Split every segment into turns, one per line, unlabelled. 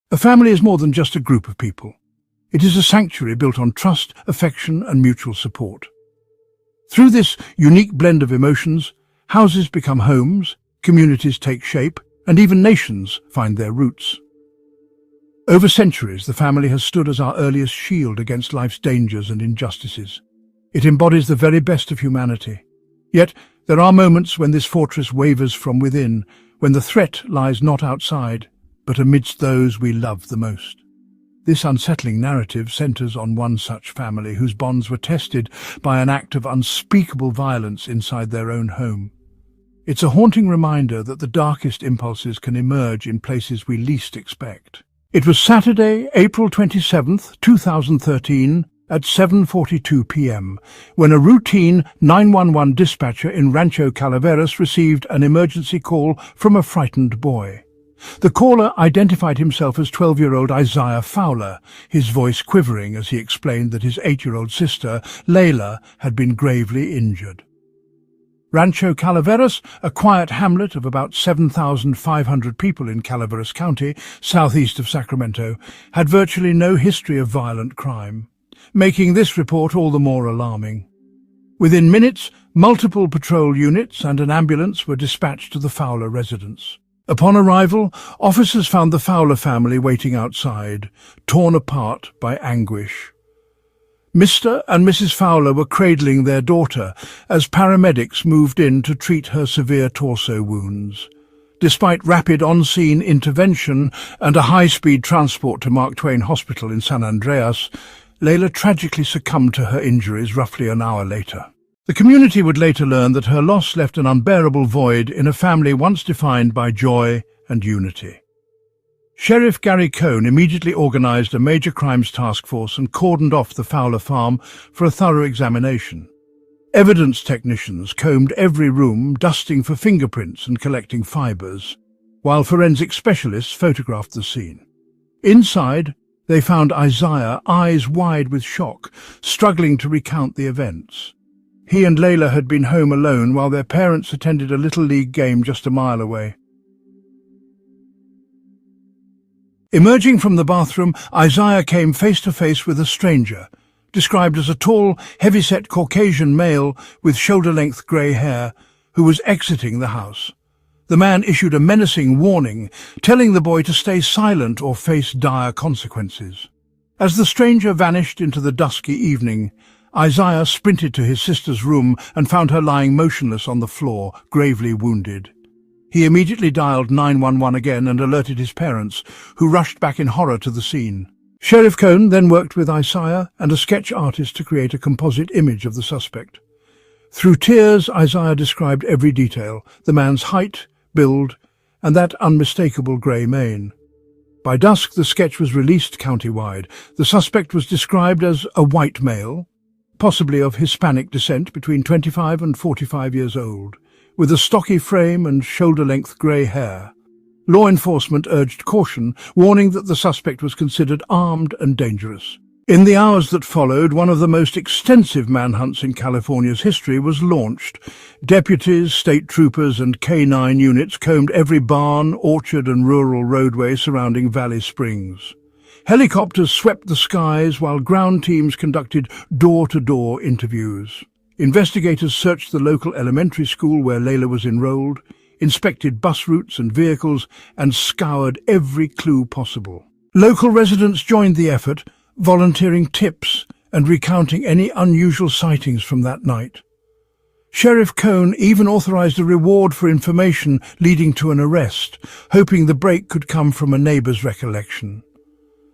A family is more than just a group of people. It is a sanctuary built on trust, affection, and mutual support. Through this unique blend of emotions, houses become homes, communities take shape, and even nations find their roots. Over centuries, the family has stood as our earliest shield against life's dangers and injustices. It embodies the very best of humanity. Yet, there are moments when this fortress wavers from within, when the threat lies not outside, but amidst those we love the most. This unsettling narrative centers on one such family whose bonds were tested by an act of unspeakable violence inside their own home. It's a haunting reminder that the darkest impulses can emerge in places we least expect. It was Saturday, April 27th, 2013, at 7:42 p.m., when a routine 911 dispatcher in Rancho Calaveras received an emergency call from a frightened boy. The caller identified himself as 12-year-old Isaiah Fowler, his voice quivering as he explained that his 8-year-old sister, Layla, had been gravely injured. Rancho Calaveras, a quiet hamlet of about 7,500 people in Calaveras County, southeast of Sacramento, had virtually no history of violent crime, making this report all the more alarming. Within minutes, multiple patrol units and an ambulance were dispatched to the Fowler residence. Upon arrival, officers found the Fowler family waiting outside, torn apart by anguish. Mr. and Mrs. Fowler were cradling their daughter as paramedics moved in to treat her severe torso wounds. Despite rapid on-scene intervention and a high-speed transport to Mark Twain Hospital in San Andreas, Layla tragically succumbed to her injuries roughly an hour later. The community would later learn that her loss left an unbearable void in a family once defined by joy and unity. Sheriff Gary Cohn immediately organized a major crimes task force and cordoned off the Fowler farm for a thorough examination. Evidence technicians combed every room, dusting for fingerprints and collecting fibers, while forensic specialists photographed the scene. Inside, they found Isaiah, eyes wide with shock, struggling to recount the events. He and Layla had been home alone while their parents attended a Little League game just a mile away. Emerging from the bathroom, Isaiah came face to face with a stranger, described as a tall, heavy-set Caucasian male with shoulder-length grey hair, who was exiting the house. The man issued a menacing warning, telling the boy to stay silent or face dire consequences. As the stranger vanished into the dusky evening, Isaiah sprinted to his sister's room and found her lying motionless on the floor, gravely wounded. He immediately dialed 911 again and alerted his parents, who rushed back in horror to the scene. Sheriff Cohn then worked with Isaiah and a sketch artist to create a composite image of the suspect. Through tears, Isaiah described every detail: the man's height, build, and that unmistakable grey mane. By dusk, the sketch was released countywide. The suspect was described as a white male, possibly of Hispanic descent, between 25 and 45 years old, with a stocky frame and shoulder-length grey hair. Law enforcement urged caution, warning that the suspect was considered armed and dangerous. In the hours that followed, one of the most extensive manhunts in California's history was launched. Deputies, state troopers, and K-9 units combed every barn, orchard, and rural roadway surrounding Valley Springs. Helicopters swept the skies while ground teams conducted door-to-door interviews. Investigators searched the local elementary school where Layla was enrolled, inspected bus routes and vehicles, and scoured every clue possible. Local residents joined the effort, volunteering tips and recounting any unusual sightings from that night. Sheriff Cohn even authorized a reward for information leading to an arrest, hoping the break could come from a neighbor's recollection.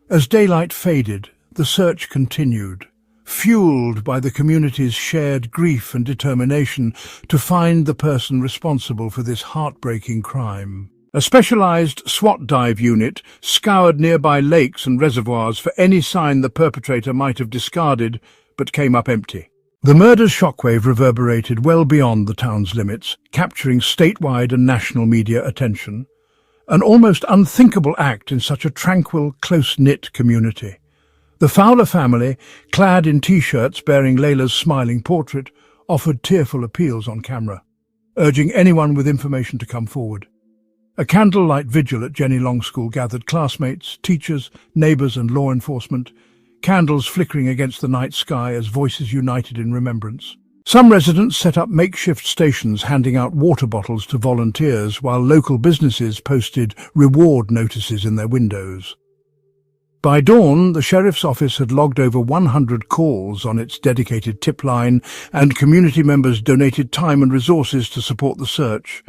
As daylight faded, the search continued, fueled by the community's shared grief and determination to find the person responsible for this heartbreaking crime. A specialized SWAT dive unit scoured nearby lakes and reservoirs for any sign the perpetrator might have discarded, but came up empty. The murder's shockwave reverberated well beyond the town's limits, capturing statewide and national media attention. An almost unthinkable act in such a tranquil, close-knit community. The Fowler family, clad in T-shirts bearing Layla's smiling portrait, offered tearful appeals on camera, urging anyone with information to come forward. A candlelight vigil at Jenny Long School gathered classmates, teachers, neighbours and law enforcement, candles flickering against the night sky as voices united in remembrance. Some residents set up makeshift stations handing out water bottles to volunteers, while local businesses posted reward notices in their windows. By dawn, the sheriff's office had logged over 100 calls on its dedicated tip line, and community members donated time and resources to support the search.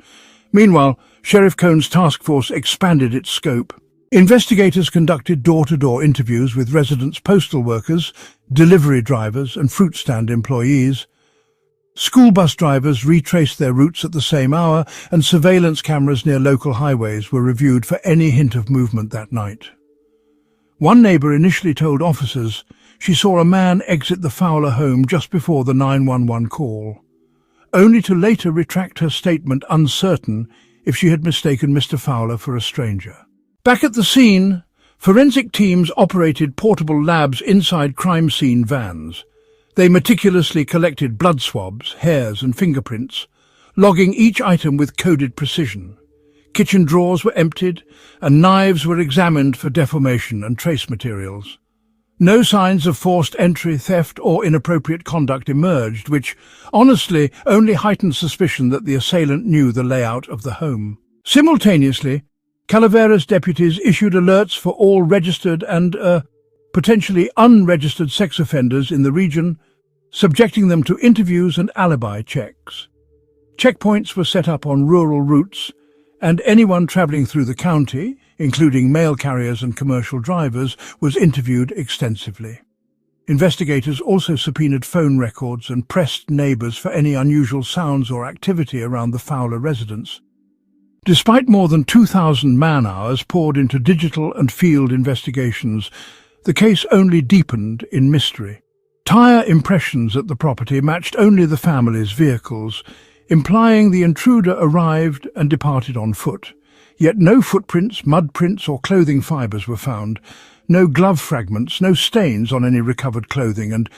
Meanwhile, Sheriff Cohn's task force expanded its scope. Investigators conducted door-to-door interviews with residents' postal workers, delivery drivers and fruit stand employees. School bus drivers retraced their routes at the same hour, and surveillance cameras near local highways were reviewed for any hint of movement that night. One neighbour initially told officers she saw a man exit the Fowler home just before the 911 call, only to later retract her statement, uncertain if she had mistaken Mr. Fowler for a stranger. Back at the scene, forensic teams operated portable labs inside crime scene vans. They meticulously collected blood swabs, hairs and fingerprints, logging each item with coded precision. Kitchen drawers were emptied, and knives were examined for deformation and trace materials. No signs of forced entry, theft or inappropriate conduct emerged, which, honestly, only heightened suspicion that the assailant knew the layout of the home. Simultaneously, Calaveras deputies issued alerts for all registered and potentially unregistered sex offenders in the region, subjecting them to interviews and alibi checks. Checkpoints were set up on rural routes, and anyone travelling through the county, including mail carriers and commercial drivers, was interviewed extensively. Investigators also subpoenaed phone records and pressed neighbours for any unusual sounds or activity around the Fowler residence. Despite more than 2,000 man-hours poured into digital and field investigations, the case only deepened in mystery. Tyre impressions at the property matched only the family's vehicles, implying the intruder arrived and departed on foot. Yet no footprints, mud prints or clothing fibres were found, no glove fragments, no stains on any recovered clothing and,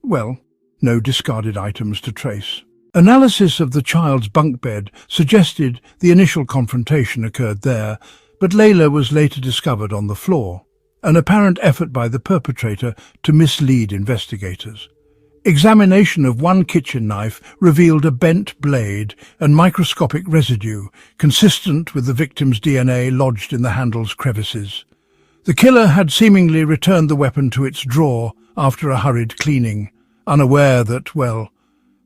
well, no discarded items to trace. Analysis of the child's bunk bed suggested the initial confrontation occurred there, but Layla was later discovered on the floor, an apparent effort by the perpetrator to mislead investigators. Examination of one kitchen knife revealed a bent blade and microscopic residue, consistent with the victim's DNA lodged in the handle's crevices. The killer had seemingly returned the weapon to its drawer after a hurried cleaning, unaware that, well,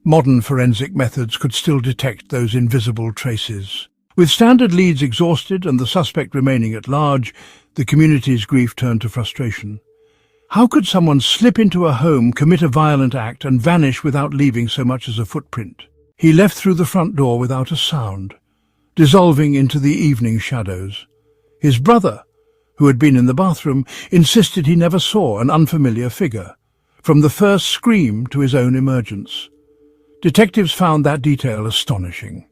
modern forensic methods could still detect those invisible traces. With standard leads exhausted and the suspect remaining at large, the community's grief turned to frustration. How could someone slip into a home, commit a violent act, and vanish without leaving so much as a footprint? He left through the front door without a sound, dissolving into the evening shadows. His brother, who had been in the bathroom, insisted he never saw an unfamiliar figure, from the first scream to his own emergence. Detectives found that detail astonishing.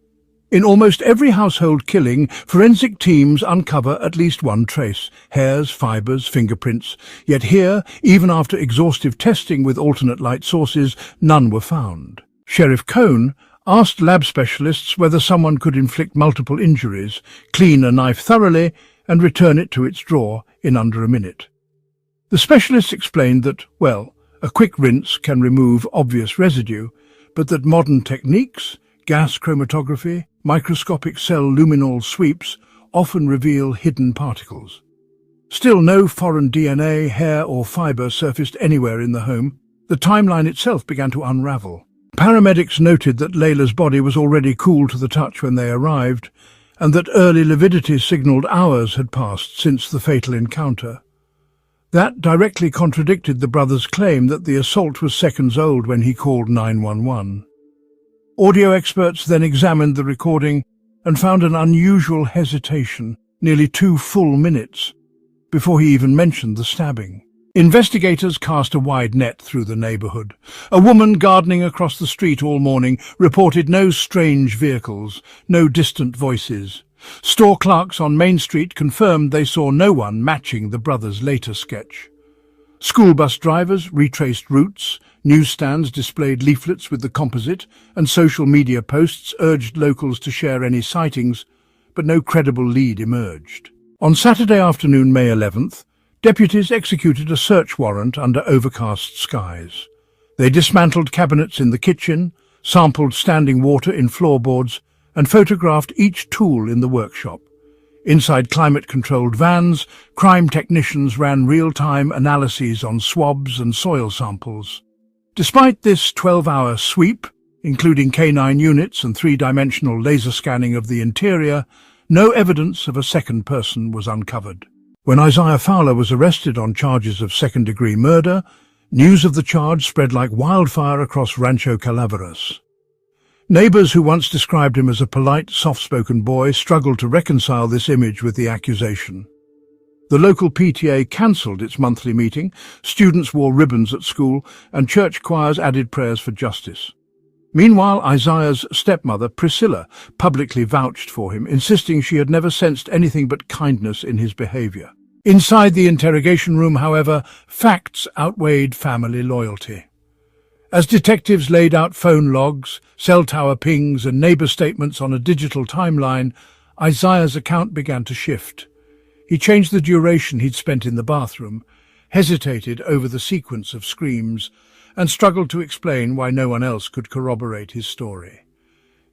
In almost every household killing, forensic teams uncover at least one trace: hairs, fibres, fingerprints. Yet here, even after exhaustive testing with alternate light sources, none were found. Sheriff Cohn asked lab specialists whether someone could inflict multiple injuries, clean a knife thoroughly, and return it to its drawer in under a minute. The specialists explained that, well, a quick rinse can remove obvious residue, but that modern techniques, gas chromatography, microscopic cell luminol sweeps, often reveal hidden particles. Still, no foreign DNA, hair or fibre surfaced anywhere in the home. The timeline itself began to unravel. Paramedics noted that Layla's body was already cool to the touch when they arrived, and that early lividity signalled hours had passed since the fatal encounter. That directly contradicted the brother's claim that the assault was seconds old when he called 911. Audio experts then examined the recording and found an unusual hesitation, nearly 2 full minutes, before he even mentioned the stabbing. Investigators cast a wide net through the neighbourhood. A woman gardening across the street all morning reported no strange vehicles, no distant voices. Store clerks on Main Street confirmed they saw no one matching the brothers' later sketch. School bus drivers retraced routes, newsstands displayed leaflets with the composite, and social media posts urged locals to share any sightings, but no credible lead emerged. On Saturday afternoon, May 11th, deputies executed a search warrant under overcast skies. They dismantled cabinets in the kitchen, sampled standing water in floorboards, and photographed each tool in the workshop. Inside climate-controlled vans, crime technicians ran real-time analyses on swabs and soil samples. Despite this 12-hour sweep, including canine units and three-dimensional laser scanning of the interior, no evidence of a second person was uncovered. When Isaiah Fowler was arrested on charges of second-degree murder, news of the charge spread like wildfire across Rancho Calaveras. Neighbors who once described him as a polite, soft-spoken boy struggled to reconcile this image with the accusation. The local PTA cancelled its monthly meeting, students wore ribbons at school, and church choirs added prayers for justice. Meanwhile, Isaiah's stepmother, Priscilla, publicly vouched for him, insisting she had never sensed anything but kindness in his behavior. Inside the interrogation room, however, facts outweighed family loyalty. As detectives laid out phone logs, cell tower pings, and neighbor statements on a digital timeline, Isaiah's account began to shift. He changed the duration he'd spent in the bathroom, hesitated over the sequence of screams, and struggled to explain why no one else could corroborate his story.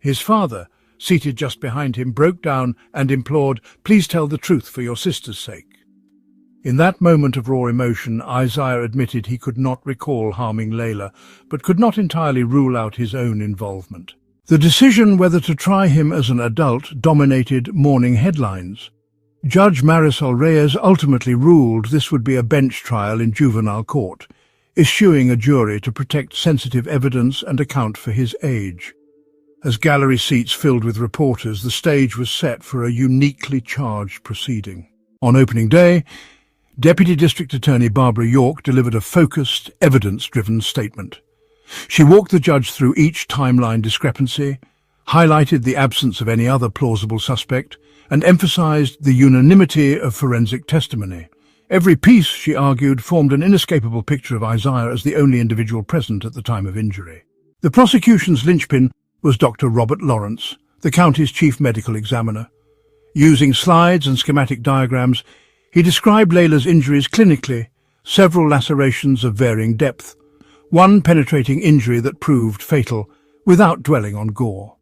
His father, seated just behind him, broke down and implored, "Please tell the truth for your sister's sake." In that moment of raw emotion, Isaiah admitted he could not recall harming Layla, but could not entirely rule out his own involvement. The decision whether to try him as an adult dominated morning headlines. Judge Marisol Reyes ultimately ruled this would be a bench trial in juvenile court, eschewing a jury to protect sensitive evidence and account for his age. As gallery seats filled with reporters, the stage was set for a uniquely charged proceeding. On opening day, Deputy District Attorney Barbara York delivered a focused, evidence-driven statement. She walked the judge through each timeline discrepancy, highlighted the absence of any other plausible suspect, and emphasized the unanimity of forensic testimony. Every piece, she argued, formed an inescapable picture of Isaiah as the only individual present at the time of injury. The prosecution's linchpin was Dr. Robert Lawrence, the county's chief medical examiner. Using slides and schematic diagrams, he described Layla's injuries clinically, several lacerations of varying depth, one penetrating injury that proved fatal, without dwelling on gore.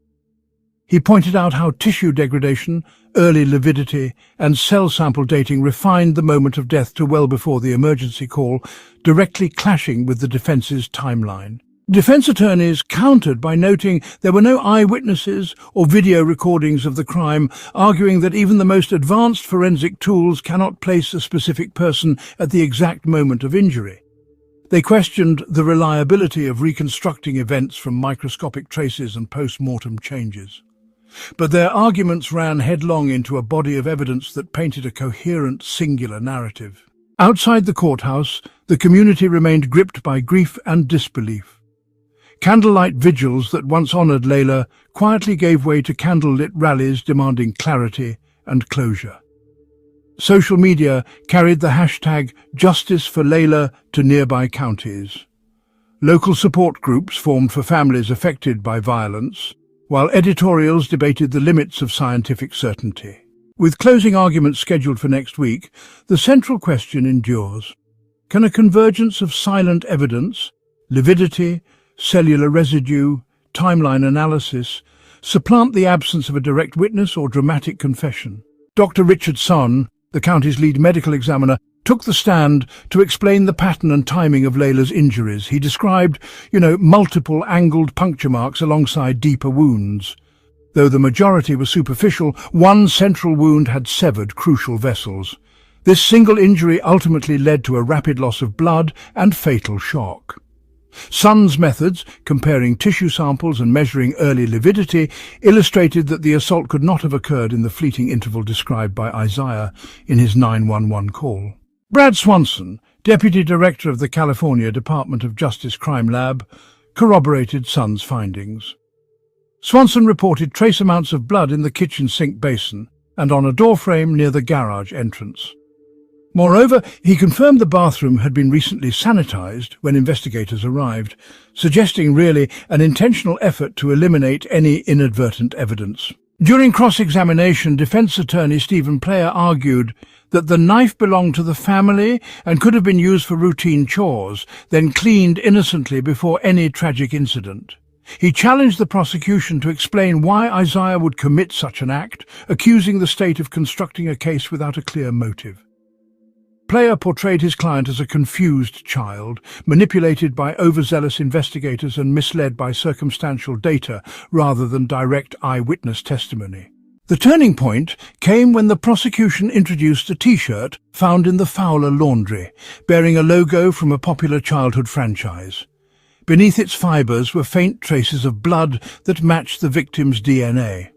He pointed out how tissue degradation, early lividity, and cell sample dating refined the moment of death to well before the emergency call, directly clashing with the defense's timeline. Defense attorneys countered by noting there were no eyewitnesses or video recordings of the crime, arguing that even the most advanced forensic tools cannot place a specific person at the exact moment of injury. They questioned the reliability of reconstructing events from microscopic traces and post-mortem changes. But their arguments ran headlong into a body of evidence that painted a coherent, singular narrative. Outside the courthouse, the community remained gripped by grief and disbelief. Candlelight vigils that once honored Layla quietly gave way to candlelit rallies demanding clarity and closure. Social media carried the hashtag Justice for Layla to nearby counties. Local support groups formed for families affected by violence, while editorials debated the limits of scientific certainty. With closing arguments scheduled for next week, the central question endures. Can a convergence of silent evidence, lividity, cellular residue, timeline analysis, supplant the absence of a direct witness or dramatic confession? Dr. Richard Son, the county's lead medical examiner, took the stand to explain the pattern and timing of Layla's injuries. He described, multiple angled puncture marks alongside deeper wounds. Though the majority were superficial, one central wound had severed crucial vessels. This single injury ultimately led to a rapid loss of blood and fatal shock. Son's methods, comparing tissue samples and measuring early lividity, illustrated that the assault could not have occurred in the fleeting interval described by Isaiah in his 911 call. Brad Swanson, Deputy Director of the California Department of Justice Crime Lab, corroborated Son's findings. Swanson reported trace amounts of blood in the kitchen sink basin and on a doorframe near the garage entrance. Moreover, he confirmed the bathroom had been recently sanitized when investigators arrived, suggesting really an intentional effort to eliminate any inadvertent evidence. During cross-examination, defense attorney Stephen Player argued that the knife belonged to the family and could have been used for routine chores, then cleaned innocently before any tragic incident. He challenged the prosecution to explain why Isaiah would commit such an act, accusing the state of constructing a case without a clear motive. Player portrayed his client as a confused child, manipulated by overzealous investigators and misled by circumstantial data rather than direct eyewitness testimony. The turning point came when the prosecution introduced a T-shirt found in the Fowler laundry, bearing a logo from a popular childhood franchise. Beneath its fibers were faint traces of blood that matched the victim's DNA.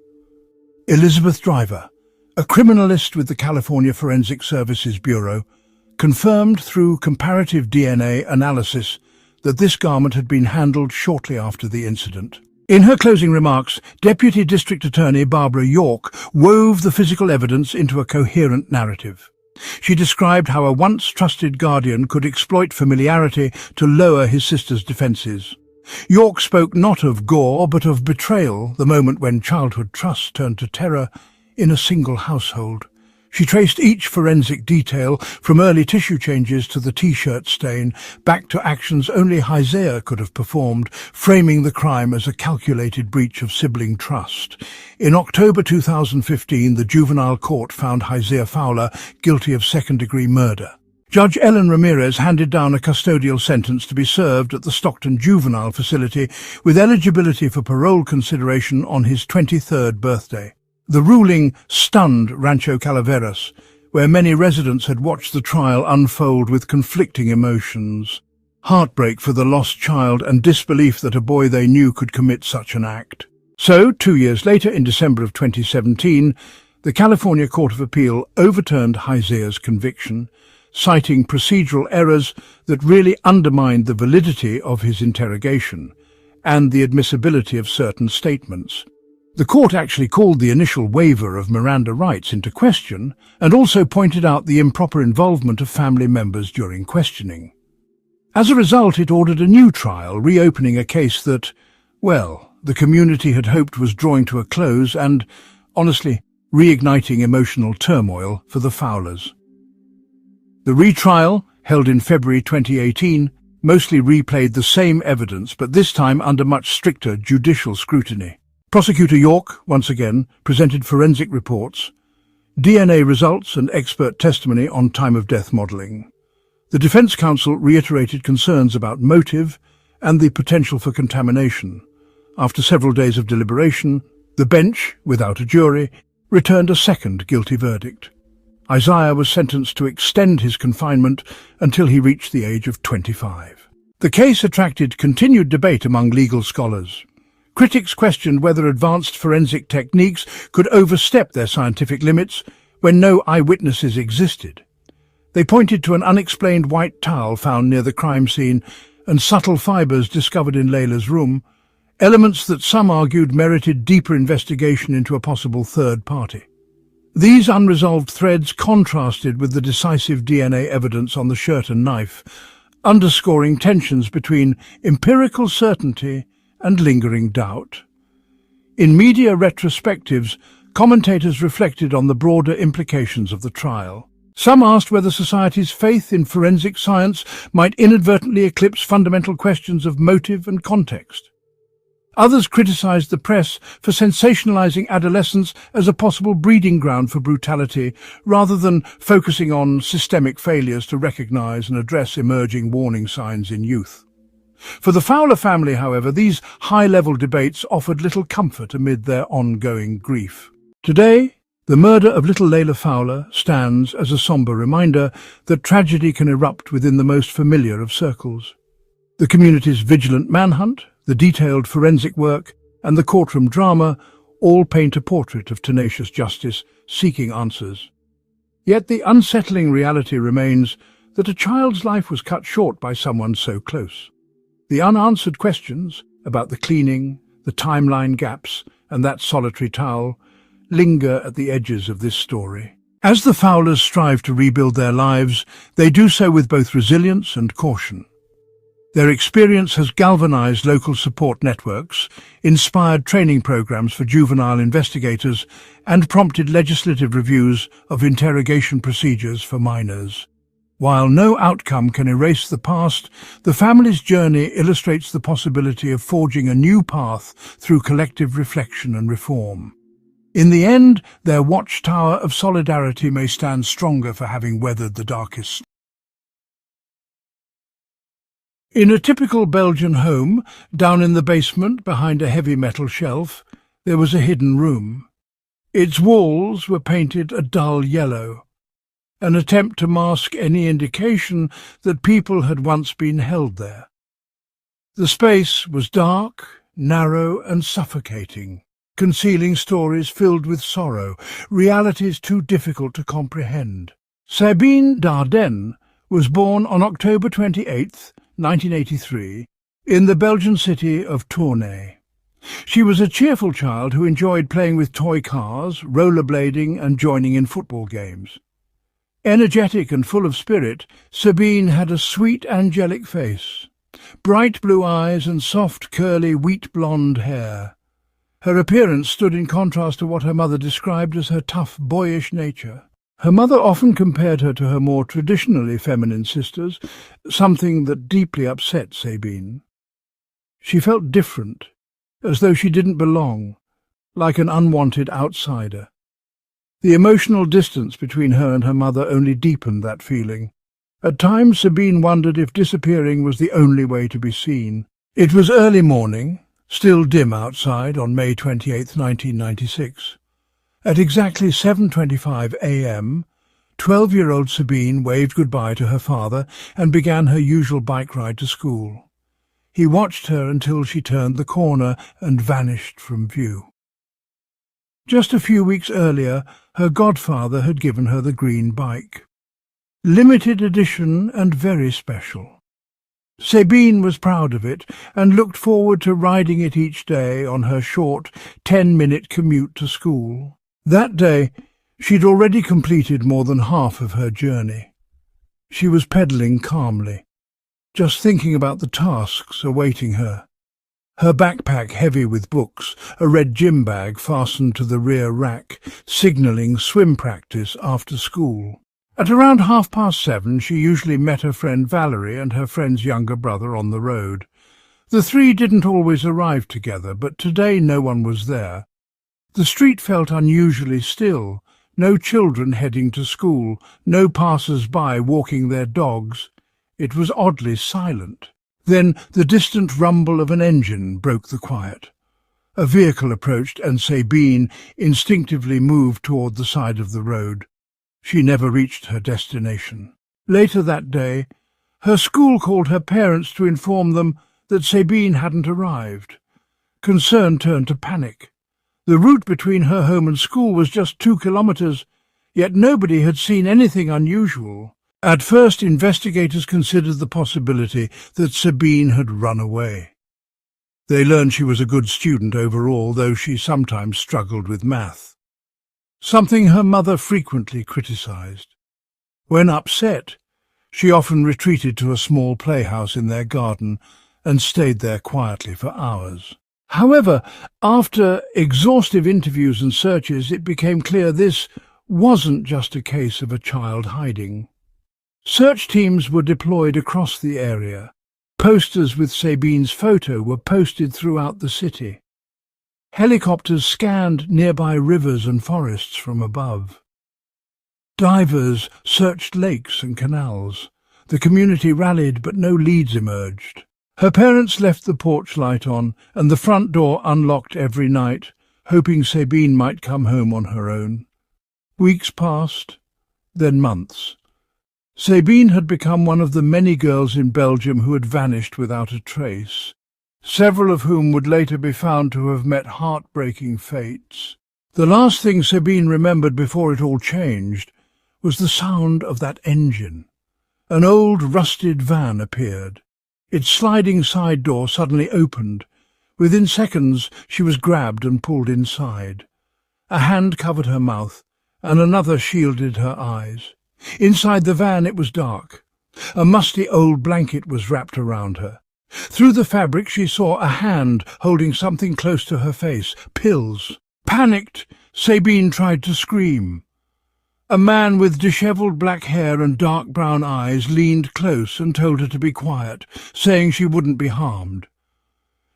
Elizabeth Driver, a criminalist with the California Forensic Services Bureau, confirmed through comparative DNA analysis that this garment had been handled shortly after the incident. In her closing remarks, Deputy District Attorney Barbara York wove the physical evidence into a coherent narrative. She described how a once trusted guardian could exploit familiarity to lower his sister's defences. York spoke not of gore but of betrayal, the moment when childhood trust turned to terror in a single household. She traced each forensic detail, from early tissue changes to the T-shirt stain, back to actions only Isaiah could have performed, framing the crime as a calculated breach of sibling trust. In October 2015, the juvenile court found Isaiah Fowler guilty of second-degree murder. Judge Ellen Ramirez handed down a custodial sentence to be served at the Stockton Juvenile Facility with eligibility for parole consideration on his 23rd birthday. The ruling stunned Rancho Calaveras, where many residents had watched the trial unfold with conflicting emotions. Heartbreak for the lost child and disbelief that a boy they knew could commit such an act. So, 2 years later, in December of 2017, the California Court of Appeal overturned Isaiah's conviction, citing procedural errors that really undermined the validity of his interrogation and the admissibility of certain statements. The court actually called the initial waiver of Miranda rights into question and also pointed out the improper involvement of family members during questioning. As a result, it ordered a new trial, reopening a case that, well, the community had hoped was drawing to a close and, honestly, reigniting emotional turmoil for the Fowlers. The retrial, held in February 2018, mostly replayed the same evidence, but this time under much stricter judicial scrutiny. Prosecutor York, once again, presented forensic reports, DNA results and expert testimony on time-of-death modelling. The defence counsel reiterated concerns about motive and the potential for contamination. After several days of deliberation, the bench, without a jury, returned a second guilty verdict. Isaiah was sentenced to extend his confinement until he reached the age of 25. The case attracted continued debate among legal scholars. Critics questioned whether advanced forensic techniques could overstep their scientific limits when no eyewitnesses existed. They pointed to an unexplained white towel found near the crime scene and subtle fibers discovered in Layla's room, elements that some argued merited deeper investigation into a possible third party. These unresolved threads contrasted with the decisive DNA evidence on the shirt and knife, underscoring tensions between empirical certainty and lingering doubt. In media retrospectives, commentators reflected on the broader implications of the trial. Some asked whether society's faith in forensic science might inadvertently eclipse fundamental questions of motive and context. Others criticized the press for sensationalizing adolescence as a possible breeding ground for brutality, rather than focusing on systemic failures to recognize and address emerging warning signs in youth. For the Fowler family, however, these high-level debates offered little comfort amid their ongoing grief. Today, the murder of little Layla Fowler stands as a somber reminder that tragedy can erupt within the most familiar of circles. The community's vigilant manhunt, the detailed forensic work, and the courtroom drama all paint a portrait of tenacious justice seeking answers. Yet the unsettling reality remains that a child's life was cut short by someone so close. The unanswered questions about the cleaning, the timeline gaps, and that solitary towel linger at the edges of this story. As the Fowlers strive to rebuild their lives, they do so with both resilience and caution. Their experience has galvanized local support networks, inspired training programs for juvenile investigators, and prompted legislative reviews of interrogation procedures for minors. While no outcome can erase the past, the family's journey illustrates the possibility of forging a new path through collective reflection and reform. In the end, their watchtower of solidarity may stand stronger for having weathered the darkest. In a typical Belgian home, down in the basement behind a heavy metal shelf, there was a hidden room. Its walls were painted a dull yellow, an attempt to mask any indication that people had once been held there. The space was dark, narrow and suffocating, concealing stories filled with sorrow, realities too difficult to comprehend. Sabine Dardenne was born on October 28th, 1983, in the Belgian city of Tournai. She was a cheerful child who enjoyed playing with toy cars, rollerblading and joining in football games. Energetic and full of spirit, Sabine had a sweet, angelic face, bright blue eyes and soft, curly, wheat-blonde hair. Her appearance stood in contrast to what her mother described as her tough, boyish nature. Her mother often compared her to her more traditionally feminine sisters, something that deeply upset Sabine. She felt different, as though she didn't belong, like an unwanted outsider. The emotional distance between her and her mother only deepened that feeling. At times Sabine wondered if disappearing was the only way to be seen. It was early morning, still dim outside on May 28, 1996. At exactly 7:25 a.m., 12-year-old Sabine waved goodbye to her father and began her usual bike ride to school. He watched her until she turned the corner and vanished from view. Just a few weeks earlier, her godfather had given her the green bike. Limited edition and very special. Sabine was proud of it and looked forward to riding it each day on her short 10-minute commute to school. That day, she'd already completed more than half of her journey. She was pedalling calmly, just thinking about the tasks awaiting her. Her backpack heavy with books, a red gym bag fastened to the rear rack, signalling swim practice after school. At around 7:30, she usually met her friend Valerie and her friend's younger brother on the road. The three didn't always arrive together, but today no one was there. The street felt unusually still, no children heading to school, no passers-by walking their dogs. It was oddly silent. Then the distant rumble of an engine broke the quiet. A vehicle approached and Sabine instinctively moved toward the side of the road. She never reached her destination. Later that day, her school called her parents to inform them that Sabine hadn't arrived. Concern turned to panic. The route between her home and school was just 2 kilometers, yet nobody had seen anything unusual. At first, investigators considered the possibility that Sabine had run away. They learned she was a good student overall, though she sometimes struggled with math, something her mother frequently criticized. When upset, she often retreated to a small playhouse in their garden and stayed there quietly for hours. However, after exhaustive interviews and searches, it became clear this wasn't just a case of a child hiding. Search teams were deployed across the area. Posters with Sabine's photo were posted throughout the city. Helicopters scanned nearby rivers and forests from above. Divers searched lakes and canals. The community rallied, but no leads emerged. Her parents left the porch light on and the front door unlocked every night, hoping Sabine might come home on her own. Weeks passed, then months. Sabine had become one of the many girls in Belgium who had vanished without a trace, several of whom would later be found to have met heartbreaking fates. The last thing Sabine remembered before it all changed was the sound of that engine. An old rusted van appeared. Its sliding side door suddenly opened. Within seconds she was grabbed and pulled inside. A hand covered her mouth, and another shielded her eyes. Inside the van it was dark. A musty old blanket was wrapped around her. Through the fabric she saw a hand holding something close to her face. Pills. Panicked, Sabine tried to scream. A man with dishevelled black hair and dark brown eyes leaned close and told her to be quiet, saying she wouldn't be harmed.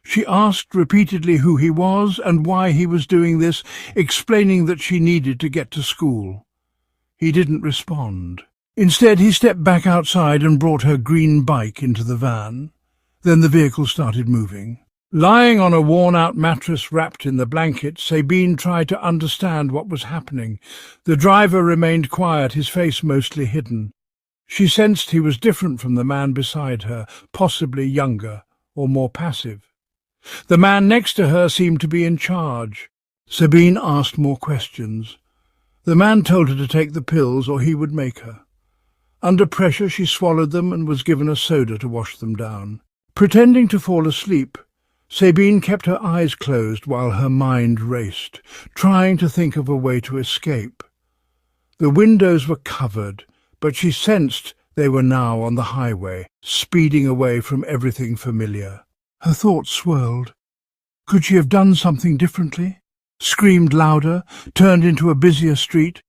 She asked repeatedly who he was and why he was doing this, explaining that she needed to get to school. He didn't respond. Instead, he stepped back outside and brought her green bike into the van. Then the vehicle started moving. Lying on a worn-out mattress wrapped in the blanket, Sabine tried to understand what was happening. The driver remained quiet, his face mostly hidden. She sensed he was different from the man beside her, possibly younger or more passive. The man next to her seemed to be in charge. Sabine asked more questions. The man told her to take the pills or he would make her. Under pressure she swallowed them and was given a soda to wash them down. Pretending to fall asleep, Sabine kept her eyes closed while her mind raced, trying to think of a way to escape. The windows were covered, but she sensed they were now on the highway, speeding away from everything familiar. Her thoughts swirled. Could she have done something differently? Screamed louder, turned into a busier street?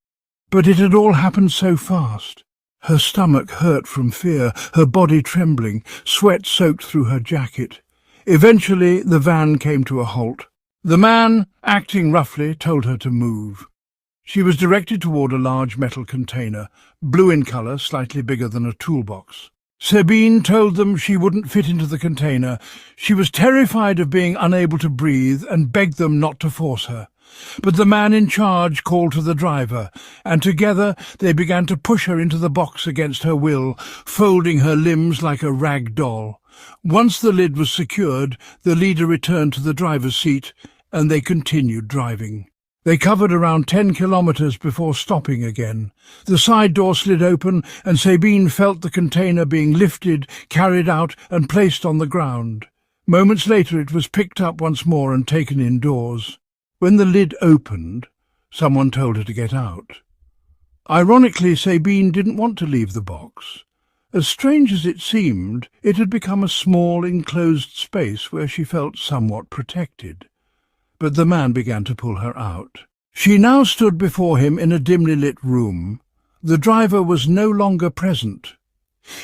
But it had all happened so fast. Her stomach hurt from fear, her body trembling, sweat soaked through her jacket. Eventually the van came to a halt. The man, acting roughly, told her to move. She was directed toward a large metal container, blue in colour, slightly bigger than a toolbox. Sabine told them she wouldn't fit into the container. She was terrified of being unable to breathe and begged them not to force her. But the man in charge called to the driver, and together they began to push her into the box against her will, folding her limbs like a rag doll. Once the lid was secured, the leader returned to the driver's seat, and they continued driving. They covered around 10 kilometres before stopping again. The side door slid open, and Sabine felt the container being lifted, carried out, and placed on the ground. Moments later it was picked up once more and taken indoors. When the lid opened, someone told her to get out. Ironically, Sabine didn't want to leave the box. As strange as it seemed, it had become a small, enclosed space where she felt somewhat protected. But the man began to pull her out. She now stood before him in a dimly lit room. The driver was no longer present.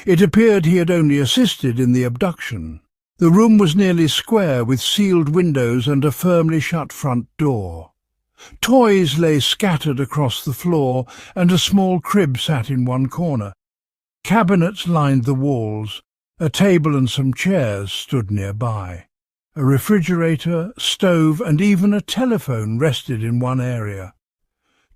It appeared he had only assisted in the abduction. The room was nearly square, with sealed windows and a firmly shut front door. Toys lay scattered across the floor, and a small crib sat in one corner. Cabinets lined the walls. A table and some chairs stood nearby. A refrigerator, stove, and even a telephone rested in one area.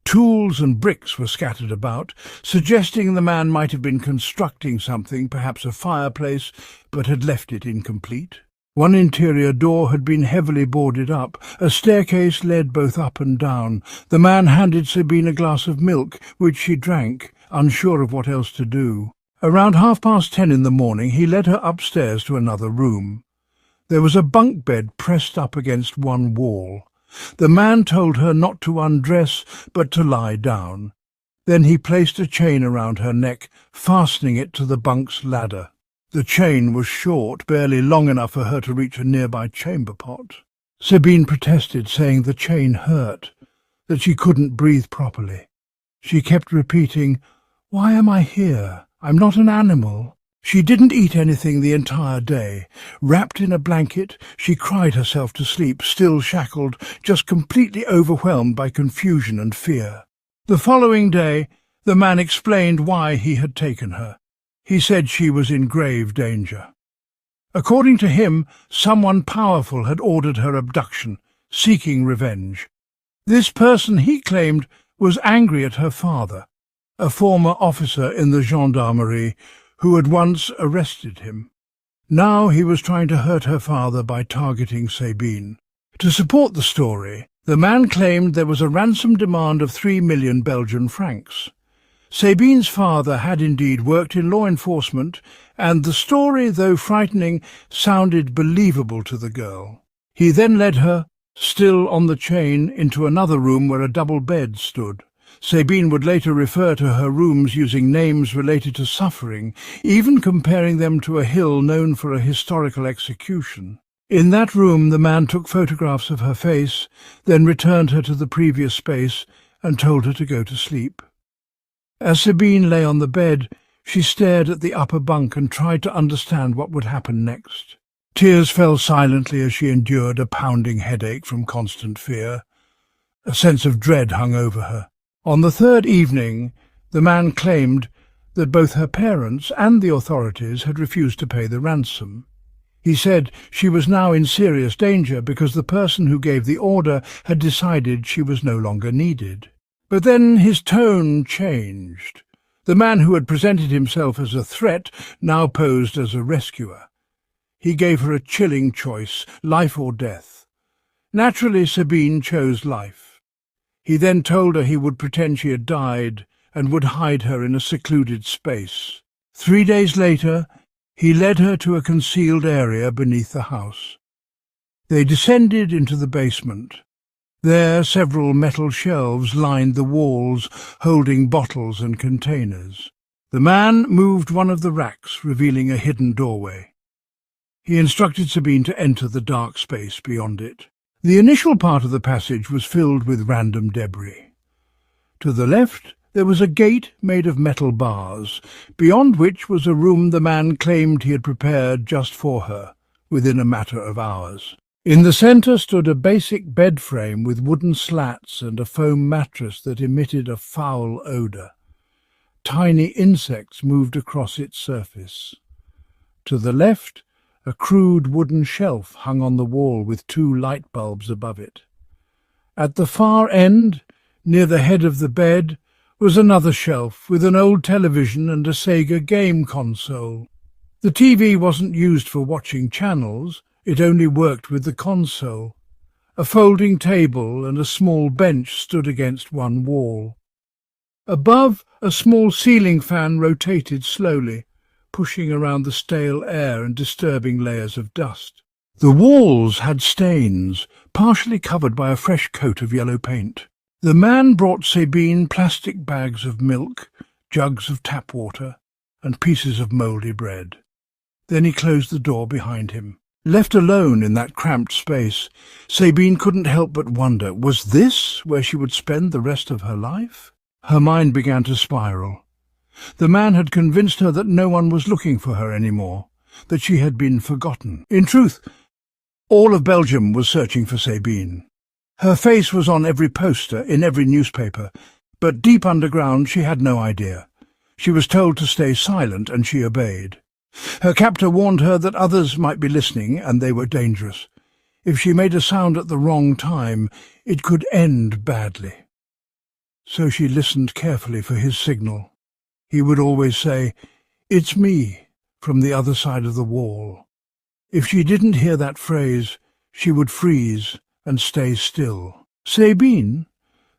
Tools and bricks were scattered about, suggesting the man might have been constructing something, perhaps a fireplace, but had left it incomplete. One interior door had been heavily boarded up. A staircase led both up and down. The man handed Sabine a glass of milk, which she drank, unsure of what else to do. Around 10:30 in the morning he led her upstairs to another room. There was a bunk bed pressed up against one wall. The man told her not to undress, but to lie down. Then he placed a chain around her neck, fastening it to the bunk's ladder. The chain was short, barely long enough for her to reach a nearby chamber pot. Sabine protested, saying the chain hurt, that she couldn't breathe properly. She kept repeating, "Why am I here? I'm not an animal." She didn't eat anything the entire day. Wrapped in a blanket, she cried herself to sleep, still shackled, just completely overwhelmed by confusion and fear. The following day, the man explained why he had taken her. He said she was in grave danger. According to him, someone powerful had ordered her abduction, seeking revenge. This person, he claimed, was angry at her father, a former officer in the gendarmerie, who had once arrested him. Now he was trying to hurt her father by targeting Sabine. To support the story, the man claimed there was a ransom demand of 3 million Belgian francs. Sabine's father had indeed worked in law enforcement, and the story, though frightening, sounded believable to the girl. He then led her, still on the chain, into another room where a double bed stood. Sabine would later refer to her rooms using names related to suffering, even comparing them to a hill known for a historical execution. In that room, the man took photographs of her face, then returned her to the previous space and told her to go to sleep. As Sabine lay on the bed, she stared at the upper bunk and tried to understand what would happen next. Tears fell silently as she endured a pounding headache from constant fear. A sense of dread hung over her. On the third evening, the man claimed that both her parents and the authorities had refused to pay the ransom. He said she was now in serious danger because the person who gave the order had decided she was no longer needed. But then his tone changed. The man who had presented himself as a threat now posed as a rescuer. He gave her a chilling choice, life or death. Naturally, Sabine chose life. He then told her he would pretend she had died and would hide her in a secluded space. 3 days later, he led her to a concealed area beneath the house. They descended into the basement. There, several metal shelves lined the walls, holding bottles and containers. The man moved one of the racks, revealing a hidden doorway. He instructed Sabine to enter the dark space beyond it. The initial part of the passage was filled with random debris. To the left, there was a gate made of metal bars, beyond which was a room the man claimed he had prepared just for her, within a matter of hours. In the centre stood a basic bed frame with wooden slats and a foam mattress that emitted a foul odour. Tiny insects moved across its surface. To the left, a crude wooden shelf hung on the wall with 2 light bulbs above it. At the far end, near the head of the bed, was another shelf with an old television and a Sega game console. The TV wasn't used for watching channels, it only worked with the console. A folding table and a small bench stood against one wall. Above, a small ceiling fan rotated slowly, pushing around the stale air and disturbing layers of dust. The walls had stains, partially covered by a fresh coat of yellow paint. The man brought Sabine plastic bags of milk, jugs of tap water, and pieces of mouldy bread. Then he closed the door behind him. Left alone in that cramped space, Sabine couldn't help but wonder, was this where she would spend the rest of her life? Her mind began to spiral. The man had convinced her that no one was looking for her anymore, that she had been forgotten. In truth, all of Belgium was searching for Sabine. Her face was on every poster, in every newspaper, but deep underground she had no idea. She was told to stay silent, and she obeyed. Her captor warned her that others might be listening, and they were dangerous. If she made a sound at the wrong time, it could end badly. So she listened carefully for his signal. He would always say, "It's me," from the other side of the wall. If she didn't hear that phrase, she would freeze and stay still. Sabine,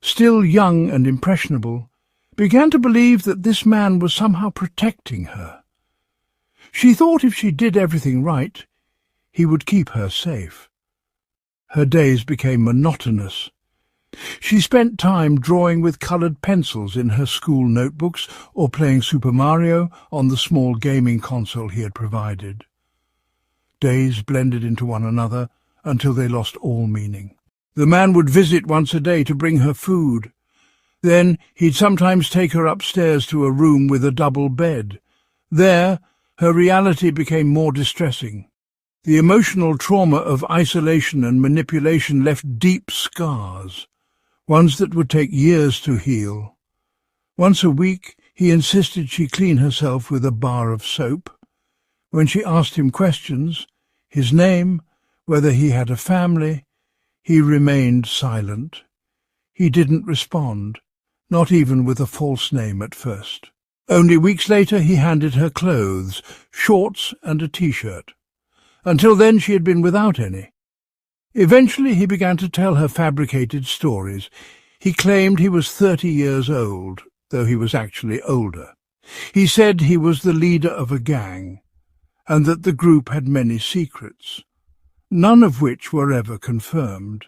still young and impressionable, began to believe that this man was somehow protecting her. She thought if she did everything right, he would keep her safe. Her days became monotonous. She spent time drawing with coloured pencils in her school notebooks or playing Super Mario on the small gaming console he had provided. Days blended into one another until they lost all meaning. The man would visit once a day to bring her food. Then he'd sometimes take her upstairs to a room with a double bed. There, her reality became more distressing. The emotional trauma of isolation and manipulation left deep scars, ones that would take years to heal. Once a week, he insisted she clean herself with a bar of soap. When she asked him questions, his name, whether he had a family, he remained silent. He didn't respond, not even with a false name at first. Only weeks later he handed her clothes, shorts and a t-shirt. Until then she had been without any. Eventually he began to tell her fabricated stories. He claimed he was 30 years old, though he was actually older. He said he was the leader of a gang, and that the group had many secrets, none of which were ever confirmed.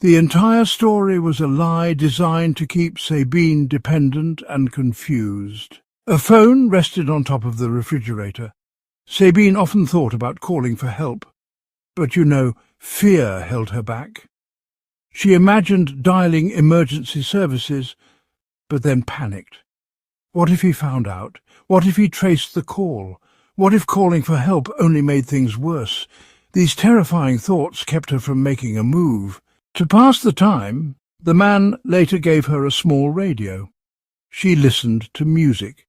The entire story was a lie designed to keep Sabine dependent and confused. A phone rested on top of the refrigerator. Sabine often thought about calling for help, but fear held her back. She imagined dialing emergency services, but then panicked. What if he found out? What if he traced the call? What if calling for help only made things worse? These terrifying thoughts kept her from making a move. To pass the time, the man later gave her a small radio. She listened to music.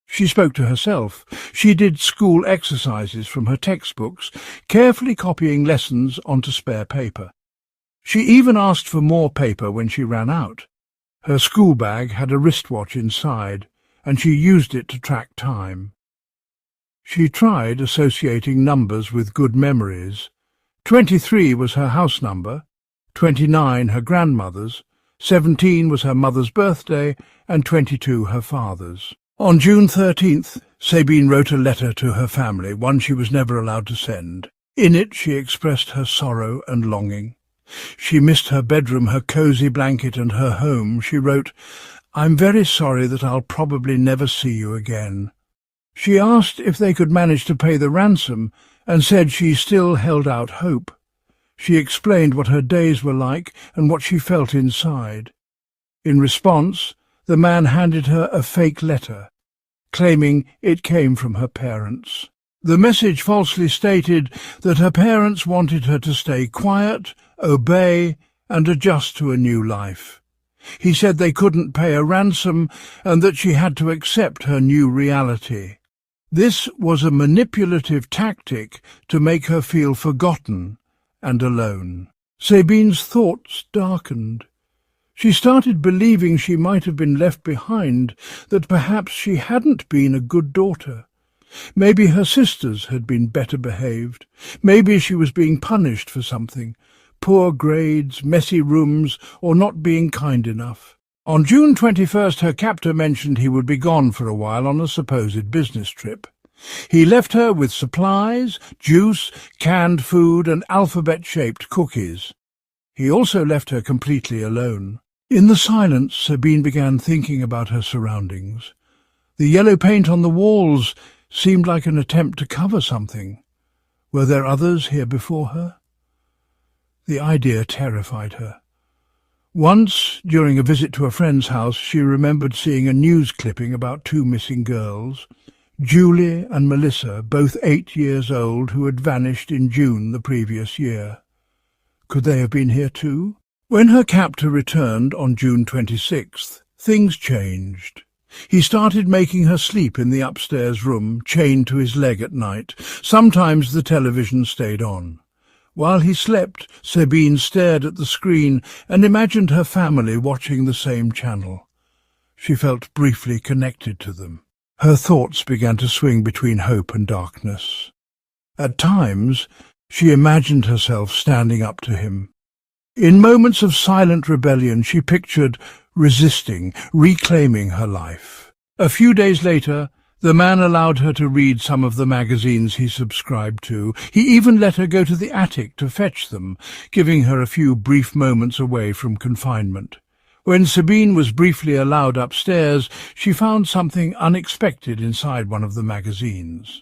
She spoke to herself. She did school exercises from her textbooks, carefully copying lessons onto spare paper. She even asked for more paper when she ran out. Her school bag had a wristwatch inside, and she used it to track time. She tried associating numbers with good memories. 23 was her house number, 29 her grandmother's, 17 was her mother's birthday, and 22 her father's. On June 13th, Sabine wrote a letter to her family, one she was never allowed to send. In it she expressed her sorrow and longing. She missed her bedroom, her cosy blanket and her home. She wrote, "I'm very sorry that I'll probably never see you again." She asked if they could manage to pay the ransom and said she still held out hope. She explained what her days were like and what she felt inside. In response, the man handed her a fake letter, claiming it came from her parents. The message falsely stated that her parents wanted her to stay quiet, obey, and adjust to a new life. He said they couldn't pay a ransom and that she had to accept her new reality. This was a manipulative tactic to make her feel forgotten and alone. Sabine's thoughts darkened. She started believing she might have been left behind, that perhaps she hadn't been a good daughter. Maybe her sisters had been better behaved. Maybe she was being punished for something. Poor grades, messy rooms, or not being kind enough. On June 21st, her captor mentioned he would be gone for a while on a supposed business trip. He left her with supplies, juice, canned food, and alphabet-shaped cookies. He also left her completely alone. In the silence, Sabine began thinking about her surroundings. The yellow paint on the walls seemed like an attempt to cover something. Were there others here before her? The idea terrified her. Once, during a visit to a friend's house, she remembered seeing a news clipping about two missing girls, Julie and Melissa, both 8 years old, who had vanished in June the previous year. Could they have been here too? When her captor returned on June 26th, things changed. He started making her sleep in the upstairs room, chained to his leg at night. Sometimes the television stayed on. While he slept, Sabine stared at the screen and imagined her family watching the same channel. She felt briefly connected to them. Her thoughts began to swing between hope and darkness. At times, she imagined herself standing up to him. In moments of silent rebellion, she pictured resisting, reclaiming her life. A few days later, the man allowed her to read some of the magazines he subscribed to. He even let her go to the attic to fetch them, giving her a few brief moments away from confinement. When Sabine was briefly allowed upstairs, she found something unexpected inside one of the magazines.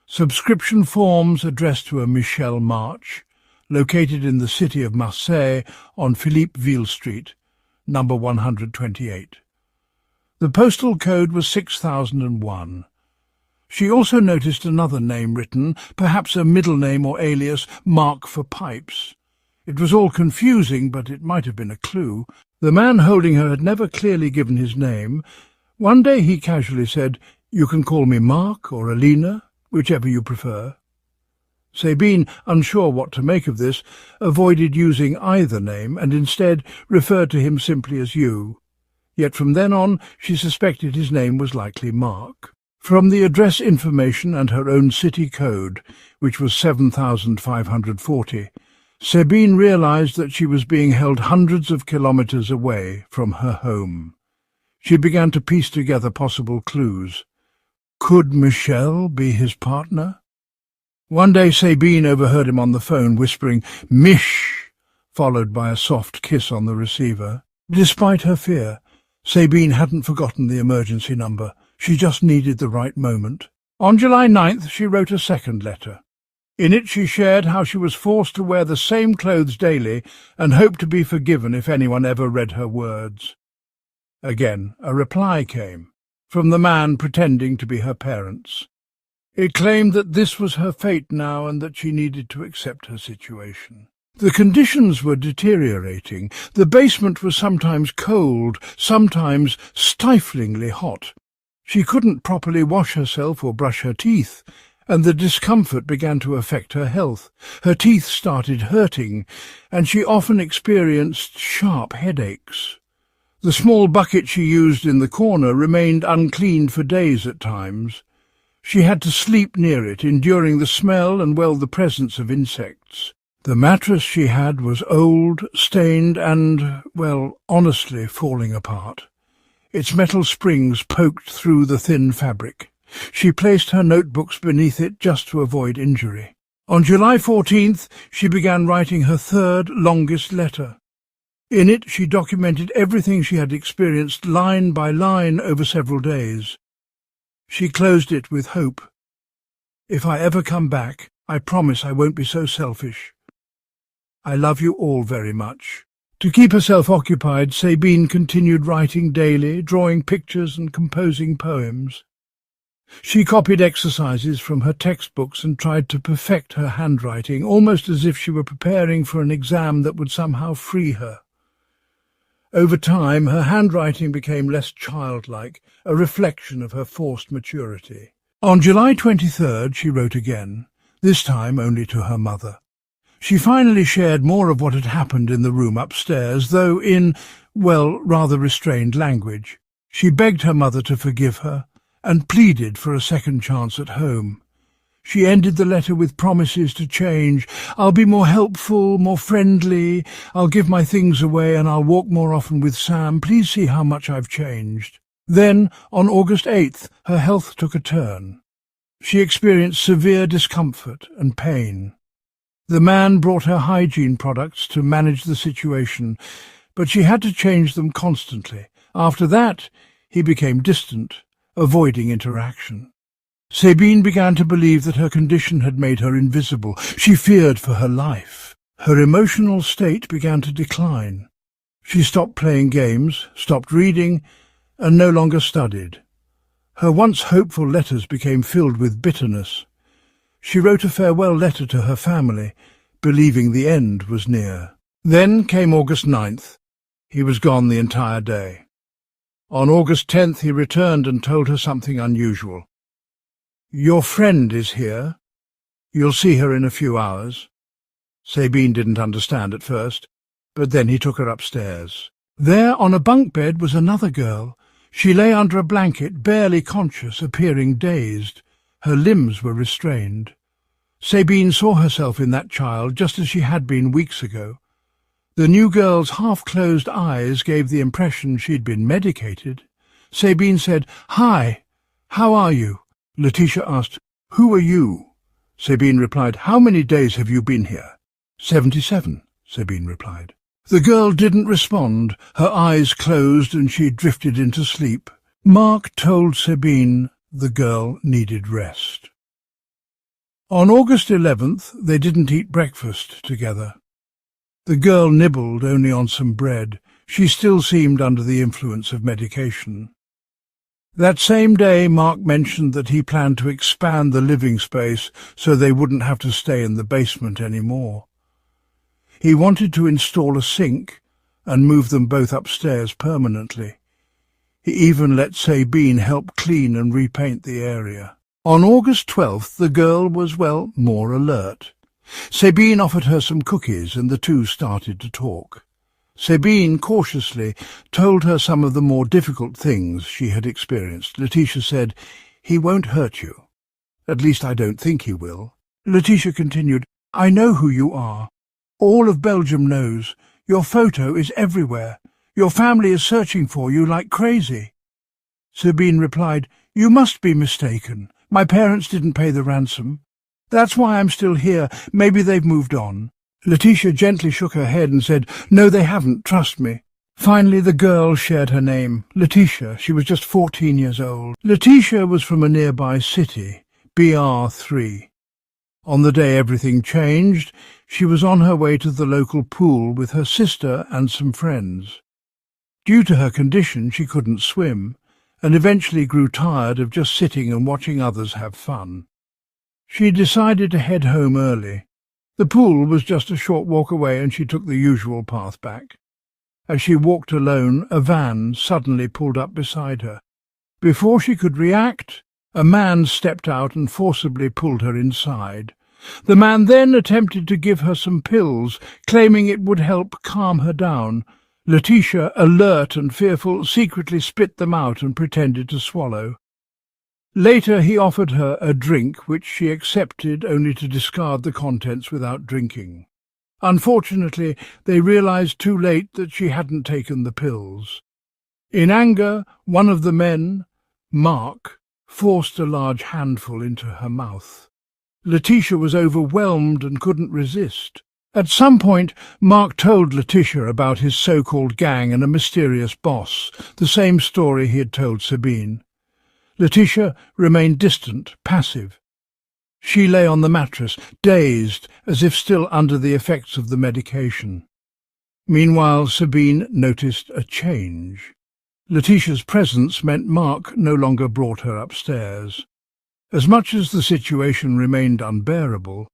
Subscription forms addressed to a Michel March, located in the city of Marseille on Philippe Ville Street, number 128. The postal code was 6001. She also noticed another name written, perhaps a middle name or alias, Mark for Pipes. It was all confusing, but it might have been a clue. The man holding her had never clearly given his name. One day he casually said, "You can call me Mark or Alina, whichever you prefer." Sabine, unsure what to make of this, avoided using either name and instead referred to him simply as you. Yet from then on she suspected his name was likely Mark. From the address information and her own city code, which was 7540, Sabine realized that she was being held hundreds of kilometers away from her home. She began to piece together possible clues. Could Michel be his partner? One day Sabine overheard him on the phone whispering, "Mich," followed by a soft kiss on the receiver. Despite her fear, Sabine hadn't forgotten the emergency number. She just needed the right moment. On July 9th, she wrote a second letter. In it she shared how she was forced to wear the same clothes daily and hoped to be forgiven if anyone ever read her words. Again, a reply came, from the man pretending to be her parents. It claimed that this was her fate now and that she needed to accept her situation. The conditions were deteriorating. The basement was sometimes cold, sometimes stiflingly hot. She couldn't properly wash herself or brush her teeth, and the discomfort began to affect her health. Her teeth started hurting, and she often experienced sharp headaches. The small bucket she used in the corner remained uncleaned for days at times. She had to sleep near it, enduring the smell and, well, the presence of insects. The mattress she had was old, stained and, well, honestly falling apart. Its metal springs poked through the thin fabric. She placed her notebooks beneath it just to avoid injury. On July 14th, she began writing her third, longest letter. In it, she documented everything she had experienced line by line over several days. She closed it with hope. "If I ever come back, I promise I won't be so selfish. I love you all very much." To keep herself occupied, Sabine continued writing daily, drawing pictures and composing poems. She copied exercises from her textbooks and tried to perfect her handwriting, almost as if she were preparing for an exam that would somehow free her. Over time, her handwriting became less childlike, a reflection of her forced maturity. On July 23rd, she wrote again, this time only to her mother. She finally shared more of what had happened in the room upstairs, though in, well, rather restrained language. She begged her mother to forgive her, and pleaded for a second chance at home. She ended the letter with promises to change. "I'll be more helpful, more friendly. I'll give my things away and I'll walk more often with Sam. Please see how much I've changed." Then, on August 8th, her health took a turn. She experienced severe discomfort and pain. The man brought her hygiene products to manage the situation, but she had to change them constantly. After that, he became distant, avoiding interaction. Sabine began to believe that her condition had made her invisible. She feared for her life. Her emotional state began to decline. She stopped playing games, stopped reading, and no longer studied. Her once hopeful letters became filled with bitterness. She wrote a farewell letter to her family, believing the end was near. Then came August 9th. He was gone the entire day. On August 10th he returned and told her something unusual. "Your friend is here. You'll see her in a few hours." Sabine didn't understand at first, but then he took her upstairs. There on a bunk bed was another girl. She lay under a blanket, barely conscious, appearing dazed. Her limbs were restrained. Sabine saw herself in that child just as she had been weeks ago. The new girl's half-closed eyes gave the impression she'd been medicated. Sabine said, "Hi, how are you?" Letitia asked, "Who are you?" Sabine replied, "How many days have you been here?" 77, Sabine replied. The girl didn't respond. Her eyes closed and she drifted into sleep. Mark told Sabine the girl needed rest. On August 11th, they didn't eat breakfast together. The girl nibbled only on some bread. She still seemed under the influence of medication. That same day, Mark mentioned that he planned to expand the living space so they wouldn't have to stay in the basement anymore. He wanted to install a sink and move them both upstairs permanently. He even let Sabine help clean and repaint the area. On August 12th, the girl was, well, more alert. Sabine offered her some cookies and the two started to talk. Sabine, cautiously, told her some of the more difficult things she had experienced. Letitia said, "He won't hurt you. At least I don't think he will." Letitia continued, "I know who you are. All of Belgium knows. Your photo is everywhere. Your family is searching for you like crazy." Sabine replied, "You must be mistaken. My parents didn't pay the ransom. That's why I'm still here. Maybe they've moved on." Letitia gently shook her head and said, "No, they haven't, trust me." Finally, the girl shared her name, Letitia. She was just 14 years old. Letitia was from a nearby city, BR3. On the day everything changed, she was on her way to the local pool with her sister and some friends. Due to her condition, she couldn't swim, and eventually grew tired of just sitting and watching others have fun. She decided to head home early. The pool was just a short walk away, and she took the usual path back. As she walked alone, a van suddenly pulled up beside her. Before she could react, a man stepped out and forcibly pulled her inside. The man then attempted to give her some pills, claiming it would help calm her down. Letitia, alert and fearful, secretly spit them out and pretended to swallow. Later he offered her a drink, which she accepted only to discard the contents without drinking. Unfortunately, they realized too late that she hadn't taken the pills. In anger, one of the men, Mark, forced a large handful into her mouth. Letitia was overwhelmed and couldn't resist. At some point, Mark told Letitia about his so-called gang and a mysterious boss, the same story he had told Sabine. Letitia remained distant, passive. She lay on the mattress, dazed, as if still under the effects of the medication. Meanwhile, Sabine noticed a change. Letitia's presence meant Mark no longer brought her upstairs. As much as the situation remained unbearable,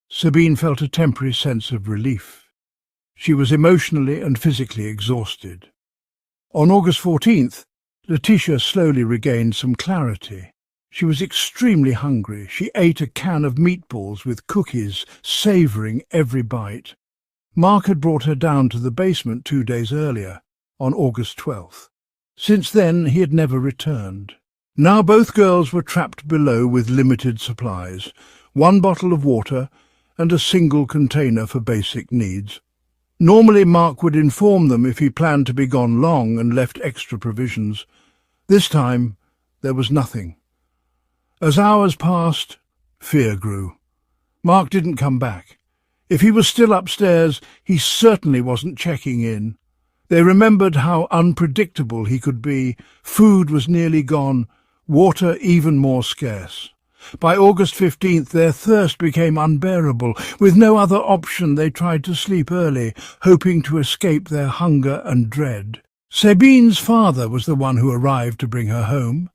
Sabine felt a temporary sense of relief. She was emotionally and physically exhausted. On August 14th, Letitia slowly regained some clarity. She was extremely hungry. She ate a can of meatballs with cookies, savouring every bite. Mark had brought her down to the basement 2 days earlier, on August 12th. Since then, he had never returned. Now both girls were trapped below with limited supplies, 1 bottle of water and a single container for basic needs. Normally Mark would inform them if he planned to be gone long and left extra provisions. This time there was nothing. As hours passed, fear grew. Mark didn't come back. If he was still upstairs, he certainly wasn't checking in. They remembered how unpredictable he could be. Food was nearly gone, water even more scarce. By August 15th, their thirst became unbearable. With no other option, they tried to sleep early, hoping to escape their hunger and dread. Sabine's father was the one who arrived to bring her home.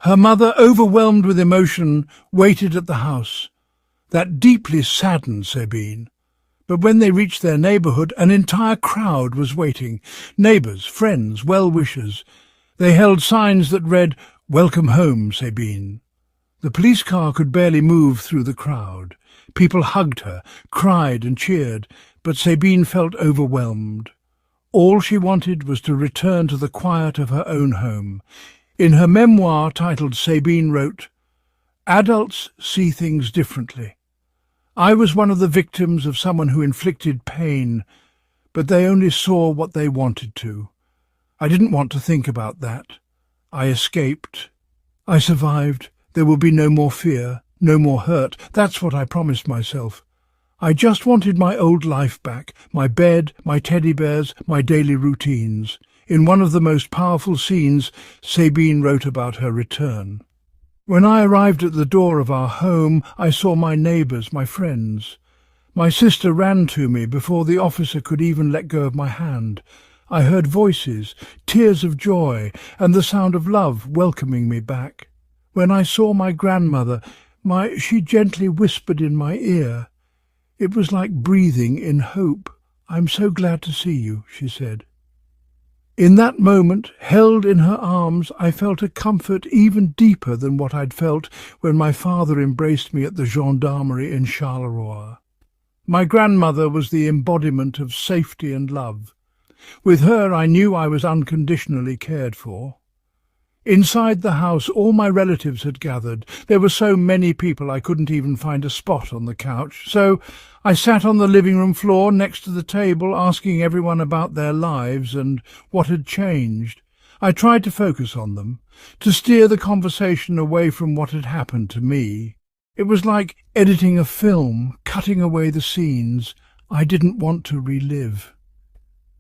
Her mother, overwhelmed with emotion, waited at the house. That deeply saddened Sabine. But when they reached their neighbourhood, an entire crowd was waiting. Neighbours, friends, well-wishers. They held signs that read, "Welcome home, Sabine." The police car could barely move through the crowd. People hugged her, cried and cheered, but Sabine felt overwhelmed. All she wanted was to return to the quiet of her own home. In her memoir titled Sabine wrote, "Adults see things differently. I was one of the victims of someone who inflicted pain, but they only saw what they wanted to. I didn't want to think about that. I escaped. I survived. There will be no more fear, no more hurt. That's what I promised myself. I just wanted my old life back, my bed, my teddy bears, my daily routines." In one of the most powerful scenes, Sabine wrote about her return. "When I arrived at the door of our home, I saw my neighbours, my friends. My sister ran to me before the officer could even let go of my hand. I heard voices, tears of joy, and the sound of love welcoming me back. When I saw my grandmother, she gently whispered in my ear. It was like breathing in hope. 'I'm so glad to see you,' she said. In that moment, held in her arms, I felt a comfort even deeper than what I'd felt when my father embraced me at the gendarmerie in Charleroi. My grandmother was the embodiment of safety and love. With her I knew I was unconditionally cared for. Inside the house, all my relatives had gathered. There were so many people I couldn't even find a spot on the couch. So I sat on the living room floor next to the table, asking everyone about their lives and what had changed. I tried to focus on them, to steer the conversation away from what had happened to me. It was like editing a film, cutting away the scenes I didn't want to relive.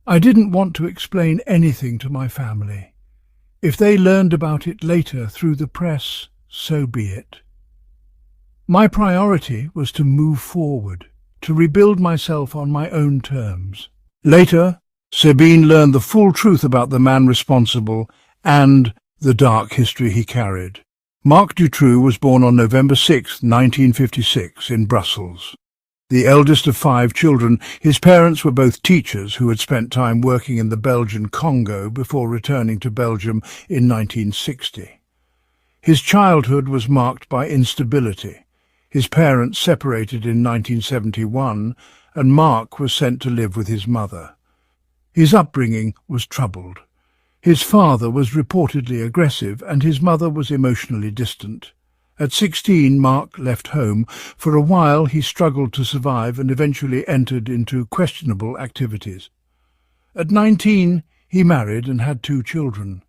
I didn't want to explain anything to my family. If they learned about it later through the press, so be it. My priority was to move forward, to rebuild myself on my own terms. Later, Sabine learned the full truth about the man responsible and the dark history he carried. Marc Dutroux was born on November 6, 1956, in Brussels. The eldest of 5 children, his parents were both teachers who had spent time working in the Belgian Congo before returning to Belgium in 1960. His childhood was marked by instability. His parents separated in 1971, and Marc was sent to live with his mother. His upbringing was troubled. His father was reportedly aggressive, and his mother was emotionally distant. At 16, Marc left home. For a while he struggled to survive and eventually entered into questionable activities. At 19, he married and had 2 children.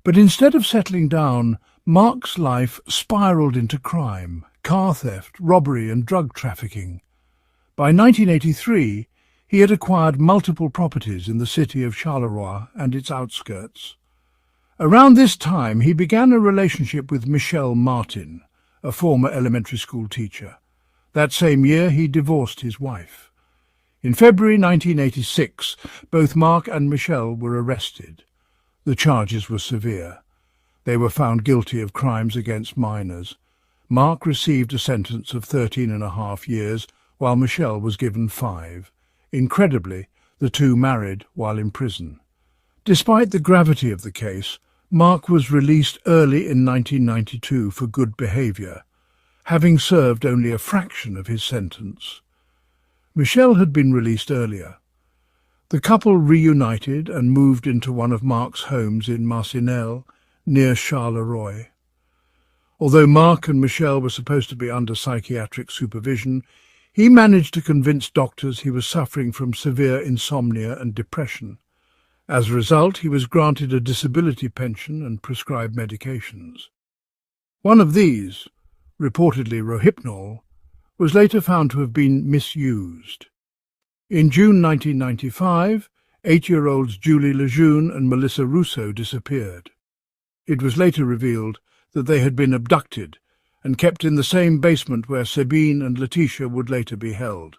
But instead of settling down, Marc's life spiraled into crime, car theft, robbery and drug trafficking. By 1983, he had acquired multiple properties in the city of Charleroi and its outskirts. Around this time, he began a relationship with Michelle Martin, a former elementary school teacher. That same year, he divorced his wife. In February 1986, both Marc and Michelle were arrested. The charges were severe. They were found guilty of crimes against minors. Marc received a sentence of 13.5 years, while Michelle was given 5. Incredibly, the 2 married while in prison. Despite the gravity of the case, Marc was released early in 1992 for good behaviour, having served only a fraction of his sentence. Michelle had been released earlier. The couple reunited and moved into one of Marc's homes in Marcinelle, near Charleroi. Although Marc and Michelle were supposed to be under psychiatric supervision, he managed to convince doctors he was suffering from severe insomnia and depression. As a result, he was granted a disability pension and prescribed medications. One of these, reportedly Rohypnol, was later found to have been misused. In June 1995, 8-year-olds Julie Lejeune and Melissa Rousseau disappeared. It was later revealed that they had been abducted and kept in the same basement where Sabine and Laetitia would later be held.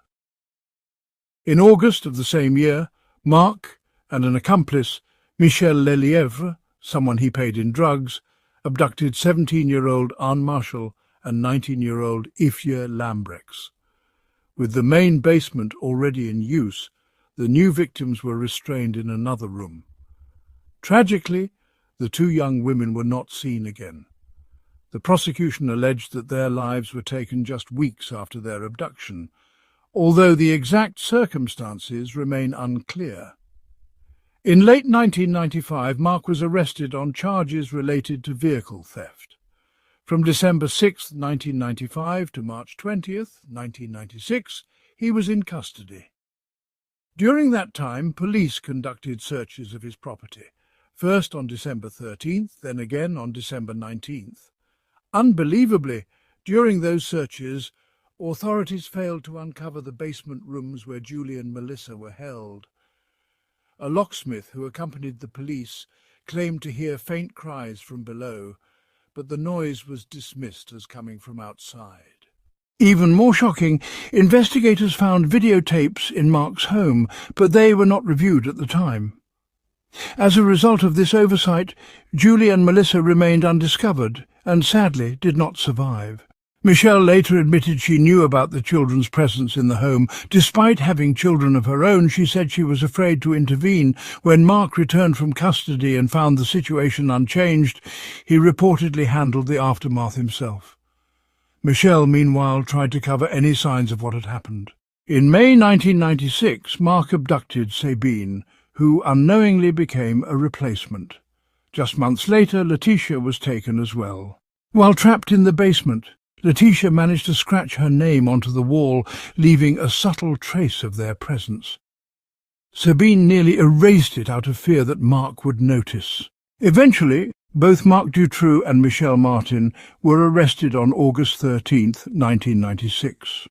In August of the same year, Marc and an accomplice, Michel Lelièvre, someone he paid in drugs, abducted 17-year-old Anne Marshall and 19-year-old Ifye Lambrex. With the main basement already in use, the new victims were restrained in another room. Tragically, the 2 young women were not seen again. The prosecution alleged that their lives were taken just weeks after their abduction, although the exact circumstances remain unclear. In late 1995, Marc was arrested on charges related to vehicle theft. From December 6, 1995 to March 20, 1996, he was in custody. During that time, police conducted searches of his property, first on December 13th, then again on December 19th. Unbelievably, during those searches, authorities failed to uncover the basement rooms where Julie and Melissa were held. A locksmith who accompanied the police claimed to hear faint cries from below, but the noise was dismissed as coming from outside. Even more shocking, investigators found videotapes in Marc's home, but they were not reviewed at the time. As a result of this oversight, Julie and Melissa remained undiscovered and sadly did not survive. Michelle later admitted she knew about the children's presence in the home. Despite having children of her own, she said she was afraid to intervene. When Marc returned from custody and found the situation unchanged, he reportedly handled the aftermath himself. Michelle, meanwhile, tried to cover any signs of what had happened. In May 1996, Marc abducted Sabine, who unknowingly became a replacement. Just months later, Laetitia was taken as well. While trapped in the basement, Laetitia managed to scratch her name onto the wall, leaving a subtle trace of their presence. Sabine nearly erased it out of fear that Marc would notice. Eventually, Both Marc Dutroux and Michel Martin were arrested on August 13, 1996.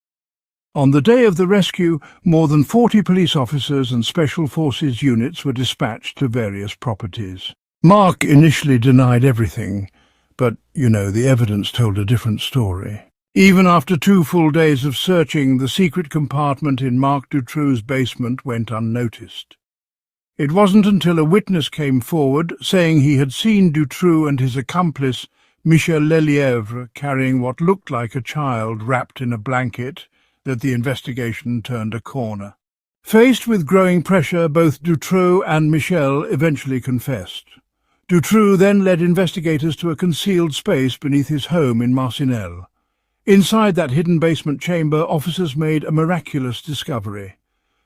On the day of the rescue, more than 40 police officers and special forces units were dispatched to various properties. Marc initially denied everything, but, the evidence told a different story. Even after 2 full days of searching, the secret compartment in Marc Dutroux's basement went unnoticed. It wasn't until a witness came forward saying he had seen Dutroux and his accomplice, Michel Lelièvre, carrying what looked like a child wrapped in a blanket that the investigation turned a corner. Faced with growing pressure, both Dutroux and Michel eventually confessed. Dutroux then led investigators to a concealed space beneath his home in Marcinelle. Inside that hidden basement chamber, officers made a miraculous discovery.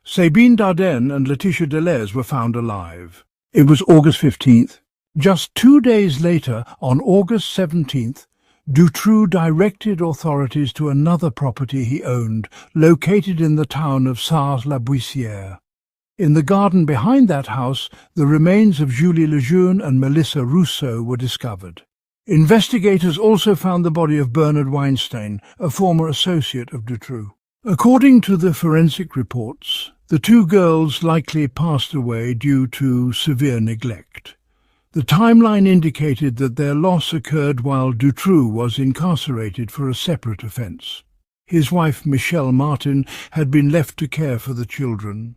Sabine Dardenne and Laetitia Deleuze were found alive. It was August 15th. Just 2 days later, on August 17th, Dutroux directed authorities to another property he owned, located in the town of Sars-la-Buissière. In the garden behind that house, the remains of Julie Lejeune and Melissa Rousseau were discovered. Investigators also found the body of Bernard Weinstein, a former associate of Dutroux. According to the forensic reports, the 2 girls likely passed away due to severe neglect. The timeline indicated that their loss occurred while Dutroux was incarcerated for a separate offence. His wife, Michel Martin, had been left to care for the children,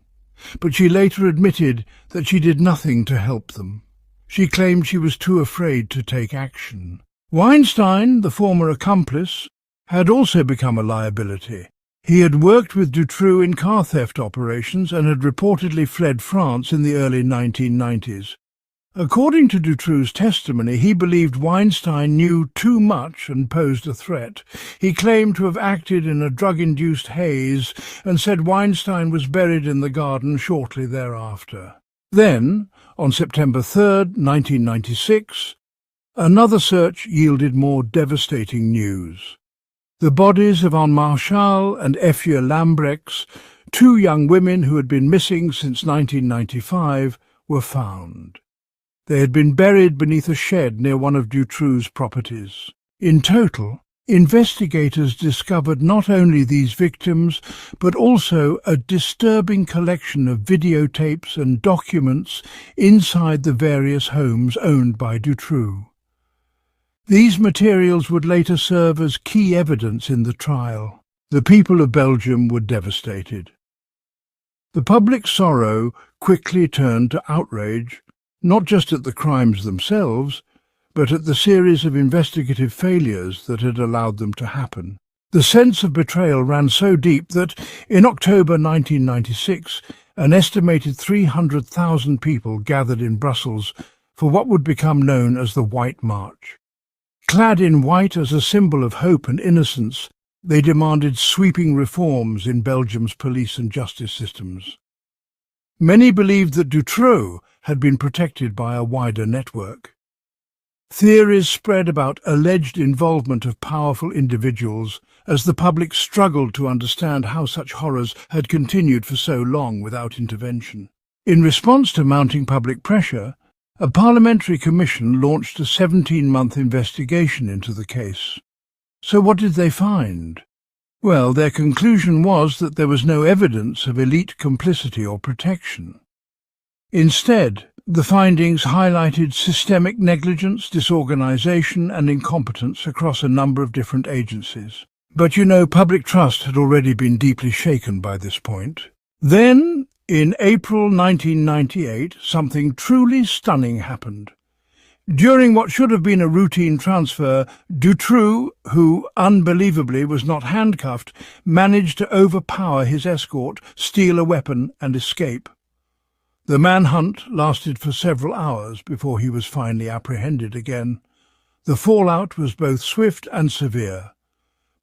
but she later admitted that she did nothing to help them. She claimed she was too afraid to take action. Weinstein, the former accomplice, had also become a liability. He had worked with Dutroux in car theft operations and had reportedly fled France in the early 1990s. According to Dutroux's testimony, he believed Weinstein knew too much and posed a threat. He claimed to have acted in a drug-induced haze and said Weinstein was buried in the garden shortly thereafter. Then, on September 3, 1996, another search yielded more devastating news. The bodies of Anne Marchal and Effie Lambrex, 2 young women who had been missing since 1995, were found. They had been buried beneath a shed near one of Dutroux's properties. In total, investigators discovered not only these victims, but also a disturbing collection of videotapes and documents inside the various homes owned by Dutroux. These materials would later serve as key evidence in the trial. The people of Belgium were devastated. The public sorrow quickly turned to outrage, not just at the crimes themselves, but at the series of investigative failures that had allowed them to happen. The sense of betrayal ran so deep that, in October 1996, an estimated 300,000 people gathered in Brussels for what would become known as the White March. Clad in white as a symbol of hope and innocence, they demanded sweeping reforms in Belgium's police and justice systems. Many believed that Dutroux had been protected by a wider network. Theories spread about alleged involvement of powerful individuals as the public struggled to understand how such horrors had continued for so long without intervention. In response to mounting public pressure, a parliamentary commission launched a 17-month investigation into the case. So what did they find? Well, their conclusion was that there was no evidence of elite complicity or protection. Instead, the findings highlighted systemic negligence, disorganization, and incompetence across a number of different agencies. But public trust had already been deeply shaken by this point. Then, in April 1998, something truly stunning happened. During what should have been a routine transfer, Dutroux, who unbelievably was not handcuffed, managed to overpower his escort, steal a weapon, and escape. The manhunt lasted for several hours before he was finally apprehended again. The fallout was both swift and severe.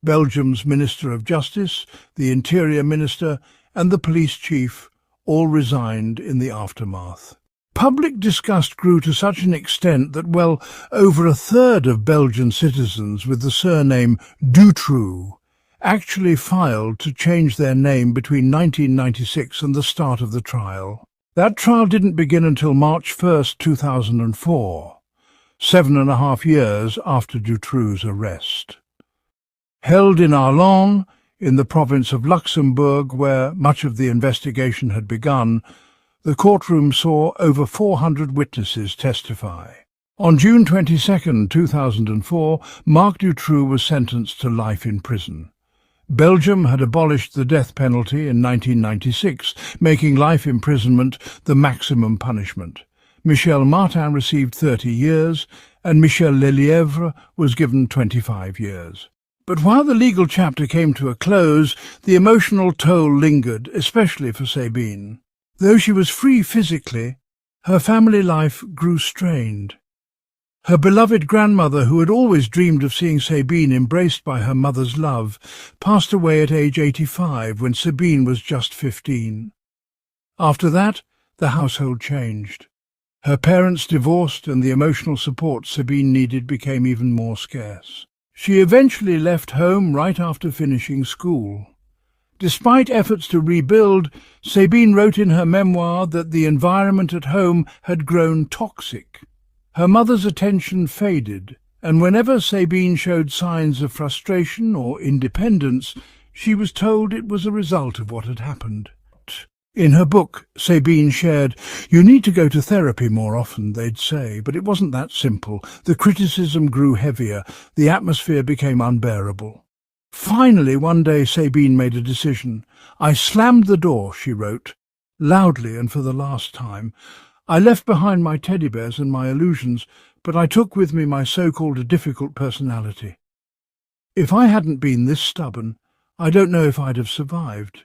Belgium's Minister of Justice, the Interior Minister, and the police chief all resigned in the aftermath. Public disgust grew to such an extent that over a third of Belgian citizens with the surname Dutroux actually filed to change their name between 1996 and the start of the trial. That trial didn't begin until March 1, 2004. 7.5 years after Dutroux's arrest. Held in Arlon, in the province of Luxembourg, where much of the investigation had begun, the courtroom saw over 400 witnesses testify. On June 22, 2004, Marc Dutroux was sentenced to life in prison. Belgium had abolished the death penalty in 1996, making life imprisonment the maximum punishment. Michel Martin received 30 years, and Michel Lelièvre was given 25 years. But while the legal chapter came to a close, the emotional toll lingered, especially for Sabine. Though she was free physically, her family life grew strained. Her beloved grandmother, who had always dreamed of seeing Sabine embraced by her mother's love, passed away at age 85 when Sabine was just 15. After that, the household changed. Her parents divorced, and the emotional support Sabine needed became even more scarce. She eventually left home right after finishing school. Despite efforts to rebuild, Sabine wrote in her memoir that the environment at home had grown toxic. Her mother's attention faded, and whenever Sabine showed signs of frustration or independence, she was told it was a result of what had happened. In her book, Sabine shared, "You need to go to therapy more often," they'd say, but it wasn't that simple. The criticism grew heavier. The atmosphere became unbearable. Finally, one day Sabine made a decision. "I slammed the door," she wrote, "loudly and for the last time. I left behind my teddy bears and my illusions, but I took with me my so-called difficult personality. If I hadn't been this stubborn, I don't know if I'd have survived."